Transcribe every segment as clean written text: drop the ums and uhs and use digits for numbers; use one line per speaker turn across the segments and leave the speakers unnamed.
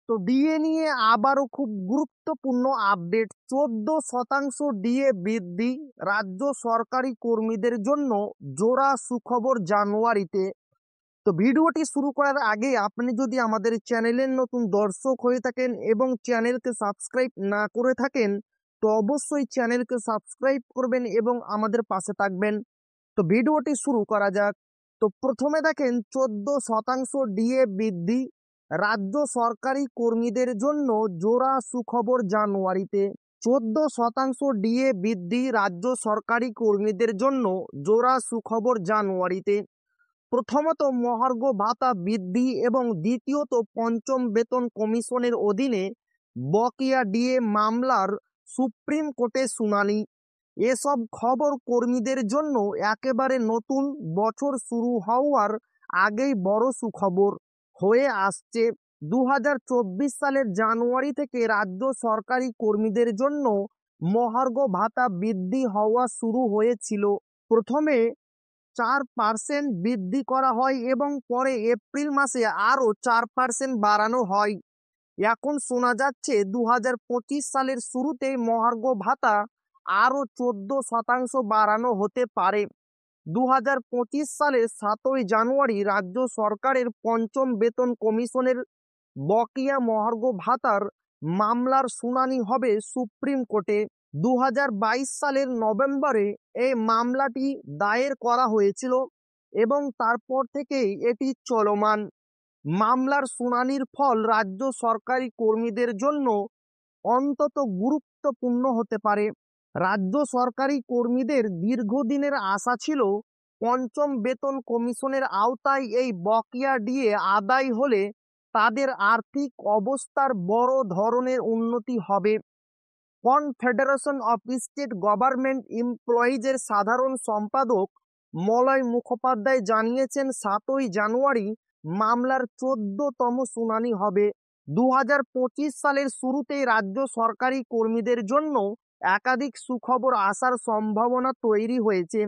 তো ডিএ নিয়ে আবারও খুব গুরুত্বপূর্ণ আপডেট। 14% ডিএ বৃদ্ধি রাজ্য সরকারি কর্মীদের জন্য জোড়া সুখবর জানুয়ারিতে। তো ভিডিওটি শুরু করার আগে আপনি যদি আমাদের চ্যানেলের নতুন দর্শক হয়ে থাকেন এবং চ্যানেলকে সাবস্ক্রাইব না করে থাকেন, তো অবশ্যই চ্যানেলকে সাবস্ক্রাইব করবেন এবং আমাদের পাশে থাকবেন। তো ভিডিওটি শুরু করা যাক। তো প্রথমে দেখেন 14% ডিএ বৃদ্ধি রাজ্য সরকারি কর্মীদের জন্য জোড়া সুখবর জানুয়ারিতে। 14% ডিএ বৃদ্ধি রাজ্য সরকারি কর্মীদের জন্য জোড়া সুখবর জানুয়ারিতে। প্রথমত মহার্ঘ ভাতা বৃদ্ধি এবং দ্বিতীয়ত পঞ্চম বেতন কমিশনের অধীনে বকেয়া ডিএ মামলার সুপ্রিম কোর্টে শুনানি। এসব খবর কর্মীদের জন্য একেবারে নতুন বছর শুরু হওয়ার আগেই বড় সুখবর হয়ে আসছে। 2024 সালের জানুয়ারি থেকে রাজ্য সরকারি কর্মীদের জন্য মহার্ঘ ভাতা বৃদ্ধি হওয়া শুরু হয়েছিল। প্রথমে 4% বৃদ্ধি করা হয় এবং পরে এপ্রিল মাসে আরও 4% বাড়ানো হয়। এখন শোনা যাচ্ছে 2025 সালের শুরুতেই মহার্ঘ ভাতা আরও 14% বাড়ানো হতে পারে। 2025 সালের 7ই জানুয়ারি রাজ্য সরকারের পঞ্চম বেতন কমিশনের বকেয়া মহার্ঘ ভাতার মামলার শুনানি হবে সুপ্রিম কোর্টে। 2022 সালের নভেম্বরে এই মামলাটি দায়ের করা হয়েছিল এবং তারপর থেকেই এটি চলমান। মামলার শুনানির ফল রাজ্য সরকারি কর্মীদের জন্য অন্তত গুরুত্বপূর্ণ হতে পারে। রাজ্য সরকারি কর্মীদের দীর্ঘদিনের আশা ছিল পঞ্চম বেতন কমিশনের আওতায় এই বকেয়া ডিএ আদায় হলে তাদের আর্থিক অবস্থার বড় ধরনের উন্নতি হবে। কনফেডারেশন অফ স্টেট গভর্নমেন্ট এমপ্লয়িজের সাধারণ সম্পাদক মলয় মুখোপাধ্যায় জানিয়েছেন 7ই জানুয়ারি মামলার 14তম শুনানি হবে। 2025 সালের শুরুতেই রাজ্য সরকারি কর্মীদের জন্য একাধিক সুখবর আসার সম্ভাবনা তৈরি হয়েছে।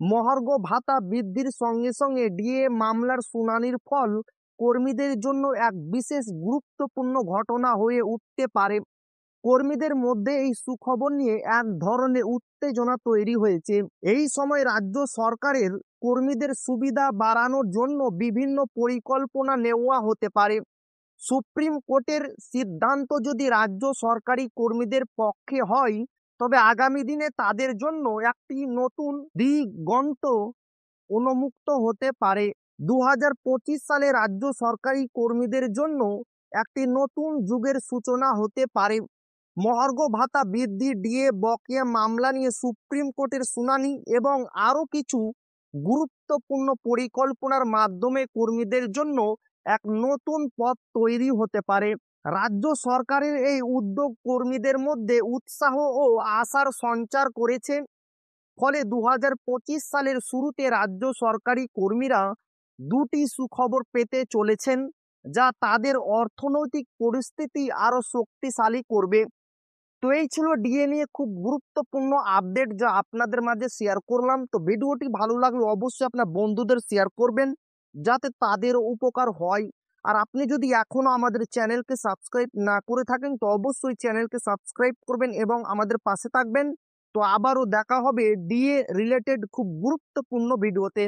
মহার্ঘ ভাতা বৃদ্ধির সঙ্গে সঙ্গে ডিএ মামলার শুনানির ফল কর্মীদের জন্য এক বিশেষ গুরুত্বপূর্ণ ঘটনা হয়ে উঠতে পারে। কর্মীদের মধ্যে এই সুখবর নিয়ে এক ধরনের উত্তেজনা তৈরি হয়েছে। এই সময় রাজ্য সরকারের কর্মীদের সুবিধা বাড়ানোর জন্য বিভিন্ন পরিকল্পনা নেওয়া হতে পারে। সুপ্রিম কোর্টের সিদ্ধান্ত যদি রাজ্য সরকারি কর্মীদের পক্ষে হয়, তবে আগামী দিনে তাদের জন্য একটি নতুন দিগন্ত উন্মুক্ত হতে পারে। 2025 সালে রাজ্য সরকারি কর্মীদের জন্য একটি নতুন যুগের সূচনা হতে পারে। মহার্ঘ ভাতা বৃদ্ধি, ডিএ বকেয়া মামলা নিয়ে সুপ্রিম কোর্টের শুনানি এবং আরও কিছু গুরুত্বপূর্ণ পরিকল্পনার মাধ্যমে কর্মীদের জন্য এক নতুন পথ তৈরি হতে পারে। রাজ্য সরকারের এই উদ্যোগ কর্মীদের মধ্যে উৎসাহ ও আশার সঞ্চার করেছে। ফলে 2025 সালের শুরুতে রাজ্য সরকারি কর্মীরা দুটি সুখবর পেতে চলেছেন, যা তাদের অর্থনৈতিক পরিস্থিতি আরও শক্তিশালী করবে। তো এই ছিল ডিএ নিয়ে খুব গুরুত্বপূর্ণ আপডেট যা আপনাদের মাঝে শেয়ার করলাম। তো ভিডিওটি ভালো লাগলে অবশ্যই আপনার বন্ধুদের শেয়ার করবেন যাতে তাদেরও উপকার হয়। আর আপনি যদি এখনো আমাদের চ্যানেলকে সাবস্ক্রাইব না করে থাকেন, তো অবশ্যই চ্যানেলকে সাবস্ক্রাইব করবেন এবং আমাদের পাশে থাকবেন। তো আবারও দেখা হবে ডিএ রিলেটেড খুব গুরুত্বপূর্ণ ভিডিওতে।